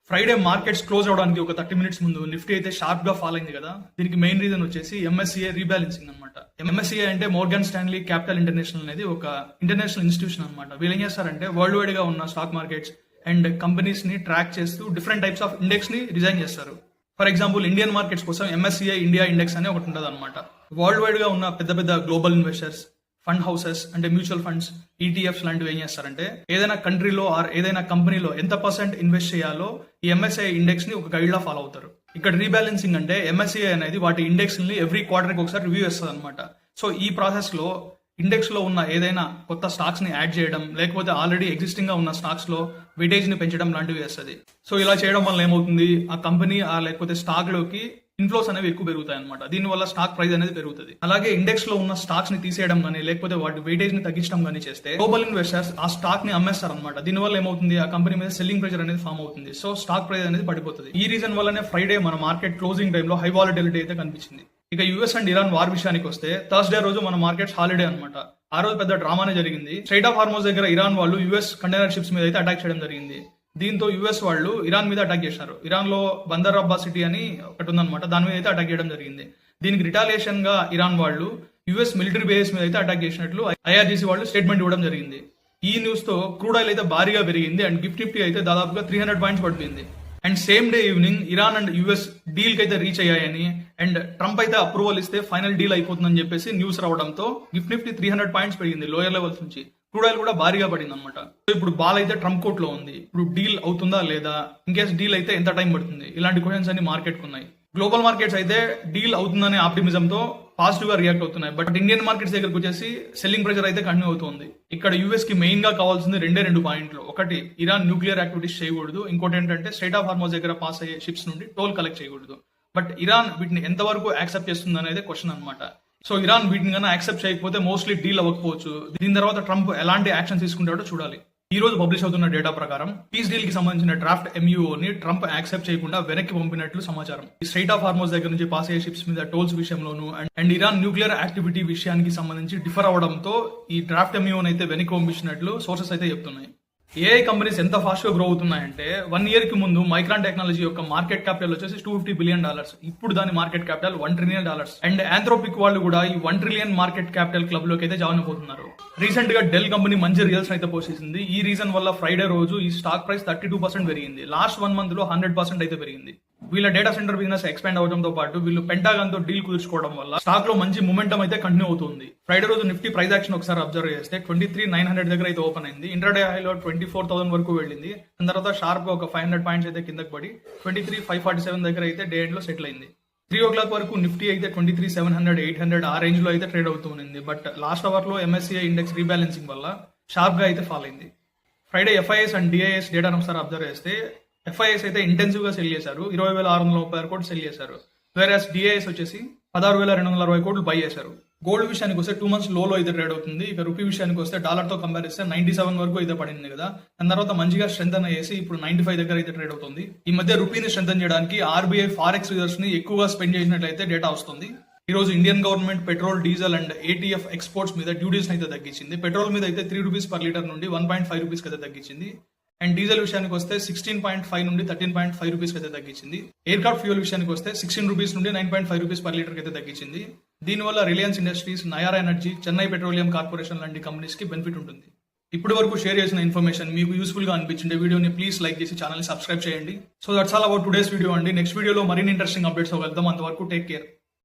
Friday markets close అవడానికి ఒక 30 minutes ముందు నిఫ్టీ అయితే షార్ప్ గా ఫాల్ అయింది కదా. దీనికి మెయిన్ రీజన్ వచ్చేసి ఎంఎస్సిఐ రీబ్యాలెన్సింగ్ అనమాట. ఎంఎస్సిఐ అంటే మోర్గాన్ స్టాన్లీ క్యాపిటల్ ఇంటర్నేషనల్ అనేది ఒక ఇంటర్నేషనల్ ఇన్స్టిట్యూషన్ అనమాట. వీళ్ళు ఏం చేస్తారంటే వరల్డ్ వైడ్ గా ఉన్న స్టాక్ మార్కెట్స్ అండ్ కంపెనీస్ ని ట్రాక్ చేస్తూ డిఫరెంట్ టైప్స్ ఆఫ్ ఇండెక్స్ ని డిజైన్ చేస్తారు. ఫర్ ఎగ్జాంపుల్ ఇండియన్ మార్కెట్స్ కోసం ఎంఎస్సిఐ ఇండియా ఇండెక్స్ అనే ఒకటి ఉంటుంది అనమాట. వరల్డ్ వైడ్ గా ఉన్న పెద్ద పెద్ద గ్లోబల్ ఇన్వెస్టర్స్, ఫండ్ హౌసెస్ అంటే మ్యూచువల్ ఫండ్స్, ఈటీఎఫ్స్ లాంటివి ఏం చేస్తారంటే ఏదైనా కంట్రీలో ఆర్ ఏదైనా కంపెనీలో ఎంత పర్సెంట్ ఇన్వెస్ట్ చేయాలో ఈ ఎంఎస్ఐ ఇండెక్స్ ని ఒక గైడ్ లా ఫాలో అవుతారు. ఇక్కడ రీబ్యాలెన్సింగ్ అంటే ఎంఎస్ఐ అనేది వాటి ఇండెక్స్ ని ఎవ్రీ క్వార్టర్ కి ఒకసారి రివ్యూ చేస్తుంది అనమాట. సో ఈ ప్రాసెస్ లో ఇండెక్స్ లో ఉన్న ఏదైనా కొత్త స్టాక్స్ ని యాడ్ చేయడం, లేకపోతే ఆల్రెడీ ఎగ్జిస్టింగ్ గా ఉన్న స్టాక్స్ లో వెయిటేజ్ ని పెంచడం లాంటివి చేస్తుంది. సో ఇలా చేయడం వల్ల ఏమవుతుంది, ఆ కంపెనీ లేకపోతే స్టాక్ లోకి ఇన్ఫ్లోస్ అనేవి ఎక్కువ పెరుగుతాయి అనమాట. దీనివల్ల స్టాక్ ప్రైస్ అనేది పెరుగుతుంది. అలాగే ఇండెక్స్ లో ఉన్న స్టాక్స్ ని తీసేయడం కానీ లేకపోతే వాటి వెయిటేజ్ ని తగ్గించడం కానీ చేస్తే గ్లోబల్ ఇన్వెస్టర్స్ ఆ స్టాక్ ని అమ్మేస్తారు అనమాట. దీనివల్ల ఏమవుతుంది, ఆ కంపెనీ మీద సెల్లింగ్ ప్రెషర్ అనేది ఫామ్ అవుతుంది. సో స్టాక్ ప్రైస్ అనేది పడిపోతుంది. ఈ రీజన్ వల్లనే ఫ్రైడే మన మార్కెట్ క్లోజింగ్ టైంలో హై వాలటిలిటీ అయితే కనిపించింది. ఇక యుఎస్ అండ్ ఇరాన్ వార్ విషయానికి వస్తే థర్స్డే రోజు మన మార్కెట్స్ హాలిడే అనమాట. ఆ రోజు పెద్ద డ్రామానే జరిగింది. స్ట్రైట్ ఆఫ్ హార్మోస్ దగ్గర ఇరాన్ వాళ్ళు యుఎస్ కంటైనర్ షిప్స్ మీద అయితే అటాక్ చేయడం జరిగింది. దీంతో యుఎస్ వాళ్ళు ఇరాన్ మీద అటాక్ చేశారు. ఇరాన్ లో బందర్ అబ్బాస్ సిటీ అని ఒకటి ఉందన్నమాట, దాని మీద అయితే అటాక్ చేయడం జరిగింది. దీనికి రిటాలియేషన్ గా ఇరాన్ వాళ్ళు యుఎస్ మిలిటరీ బేస్ మీద అయితే అటాక్ చేసినట్లు ఐఆర్జీసీ వాళ్ళు స్టేట్మెంట్ ఇవ్వడం జరిగింది. ఈ న్యూస్ తో క్రూడ్ ఆయిల్ అయితే భారీగా పెరిగింది అండ్ నిఫ్టీ అయితే దాదాపుగా 300 పాయింట్స్ పడిపోయింది. And same day evening Iran and US deal కి అయితే రీచ్ అయ్యాయని అండ్ ట్రంప్ అయితే అప్రూవల్ ఇస్తే ఫైనల్ డీల్ అయిపోతుందని చెప్పేసి న్యూస్ రావడంతో నిఫ్టీ 300 పాయింట్స్ పెరిగింది లోయర్ లెవెల్స్ నుంచి. క్రూడ్ ఆయిల్ కూడా భారీగా పడింది అనమాట. ఇప్పుడు బాల్ అయితే ట్రంప్ కోర్ట్ లో ఉంది. ఇప్పుడు డీల్ అవుతుందా లేదా, ఇన్కేస్ డీల్ అయితే ఎంత టైం పడుతుంది, ఇలాంటి క్వశ్చన్స్ అన్ని మార్కెట్ కు ఉన్నాయి. గ్లోబల్ మార్కెట్స్ అయితే డీల్ అవుతుందనే ఆప్టిమిజం తో పాజిటివ్ గా రియాక్ట్ అవుతున్నాయి. బట్ ఇండియన్ మార్కెట్స్ దగ్గరకు వచ్చేసి సెల్లింగ్ ప్రెషర్ అయితే కంటిన్యూ అవుతుంది. ఇక్కడ యూఎస్ కి మెయిన్ గా కావాల్సింది రెండు పాయింట్లు. ఒకటి, ఇరాన్ న్యూక్లియర్ యాక్టివిటీస్ చేయకూడదు. ఇంకోటి ఏంటంటే స్ట్రైట్ ఆఫ్ హార్మోస్ దగ్గర పాస్ అయ్యే షిప్స్ నుండి టోల్ కలెక్ట్ చేయకూడదు. బట్ ఇరాన్ వీటిని ఎంతవరకు యాక్సెప్ట్ చేస్తుంది అనేది క్వశ్చన్ అనమాట. సో ఇరాన్ వీటిని కన్నా యాక్సెప్ట్ చేయకపోతే మోస్ట్లీ డీల్ అవ్వకపోవచ్చు. దీని తర్వాత ట్రంప్ ఎలాంటి యాక్షన్ తీసుకుంటాడో చూడాలి. ఈ రోజు పబ్లిష్ అవుతున్న డేటా ప్రకారం పీస్ డీల్ కి సంబంధించిన డ్రాఫ్ట్ ఎంయూఓ ని ట్రంప్ యాక్సెప్ట్ చేయకుండా వెనక్కి పంపినట్లు సమాచారం. ఈ స్ట్రైట్ ఆఫ్ హార్మోస్ దగ్గర నుంచి పాస్ అయ్యే షిప్స్ మీద టోల్స్ విషయంలోనూ అండ్ ఇరాన్ న్యూక్లియర్ యాక్టివిటీ విషయానికి సంబంధించి డిఫర్ అవడంతో ఈ డ్రాఫ్ట్ ఎంయూఓ అయితే వెనక్కి పంపించినట్లు సోర్సెస్ అయితే చెప్తున్నాయి. ఏఐ కంపెనీస్ ఎంత ఫాస్ట్ గా గ్రో అవుతున్నాయంటే 1 ఇయర్ కి ముందు మైక్రాన్ టెక్నాలజీ యొక్క మార్కెట్ క్యాపిటల్ వచ్చేసి $250 బిలియన్. ఇప్పుడు దాని market capital $1 trillion. And Anthropic వాళ్ళు కూడా ఈ $1 ట్రిలియన్ మార్కెట్ క్యాపిటల్ క్లబ్ లోకి అయితే జాయిన్ అయిపోతున్నారు. రీసెంట్ గా డెల్ కంపెనీ మంచి రిజల్ట్స్ అయితే పోస్ట్ చేసింది. ఈ రీజన్ వల్ల ఫ్రైడే రోజు ఈ స్టాక్ ప్రైస్ 32% పెరిగింది. లాస్ట్ 1 మంత్ లో 100% అయితే పెరిగింది. వీళ్ళ డేటా సెంటర్ బిజినెస్ ఎక్స్పాండ్ అవడంతో పాటు వీళ్ళు పెంటాగాన్ తో డీల్ కుదుర్చుకోవడం వల్ల స్టాక్ లో మంచి మూమెంటం అయితే కంటిన్యూ అవుతుంది. ఫ్రైడే రోజు నిఫ్టీ ప్రైస్ యాక్షన్ ఒకసారి అబ్జర్వ్ చేస్తే 23,900 దగ్గర అయితే ఓపెన్ అయింది. ఇంట్రాడే హైలో 24,000 వరకు వెళ్ళింది. దాని తర్వాత షార్ప్ గా ఒక 500 పాయింట్స్ అయితే కిందకి పడి 23,547 దగ్గర అయితే డే ఎండ్ లో సెటిల్ అయింది. 3 o'clock వరకు నిఫ్టీ అయితే 23,700, 800 ఆ రేంజ్ లో అయితే ట్రేడ్ అవుతుంది. బట్ లాస్ట్ అవర్ లో ఎంఎస్సిఐ ఇండెక్స్ రీబ్యాలెన్సింగ్ వల్ల షార్ప్ గా అయితే ఫాల్ అయింది. ఫ్రైడే ఎఫ్ఐఎస్ అండ్ డిఐఎస్ డేటాను ఒకసారి అబ్జర్వ్ చేస్తే ఎఫ్ఐఎస్ అయితే ఇంటెన్సివ్ గా సెల్ చేశారు. 20,636 కోట్లు సెల్ చేశారు. వేరేస్ డిఐఎస్ వచ్చేసి 16,260 కోట్లు బై చేశారు. గోల్డ్ విషయానికి వస్తే 2 months లోలో అయితే ట్రేడ్ అవుతుంది. ఇక రూపీ విషయానికి వస్తే డాలర్ తో కంపేర్ చేస్తే 97 వరకు అయితే పడింది కదా. దాని తర్వాత మంచిగా స్ట్రెంథన్ చేసి ఇప్పుడు 95 దగ్గర అయితే ట్రేడ్ అవుతుంది. ఈ మధ్య రూపీని స్ట్రెంథన్ చేయడానికి ఆర్బీఐ ఫారెక్స్ రిజర్వ్స్ ని ఎక్కువగా స్పెండ్ చేసినట్లయితే డేటా వస్తుంది. ఈ రోజు Indian government petrol, diesel and ATF exports మీద డ్యూటీస్ అయితే తగ్గించింది. పెట్రోల్ మీద అయితే ₹3 per లీటర్ నుండి ₹1.5 అయితే తగ్గించింది. అండ్ డీజిల్ విషయానికి వస్తే 16.5 నుండి ₹13.5 అయితే తగ్గించింది. ఎయిర్క్రాఫ్ట్ ఫ్యూయల్ విషయానికి వస్తే ₹16 నుండి ₹9.5 per లీటర్ అయితే తగ్గించింది. దీనివల్ల Reliance industries, Nayara energy, Chennai petroleum corporation లాంటి కంపెనీస్ కి బెనిఫిట్ ఉంటుంది. ఇప్పటి వరకు షేర్ చేసిన ఇన్ఫర్మేషన్ మీకు యూస్ఫుల్ గా అనిపించింది వీడియోని ప్లీజ్ లైక్ చేసి ఛానల్ ని సబ్స్క్రైబ్ చేయండి. So that's all about today's video అండి. నెక్స్ట్ వీడియోలో మరిన్ని ఇంట్రెస్టింగ్ అప్డేట్స్ వెళ్దాం. అంతవరకు టేక్ కేర్.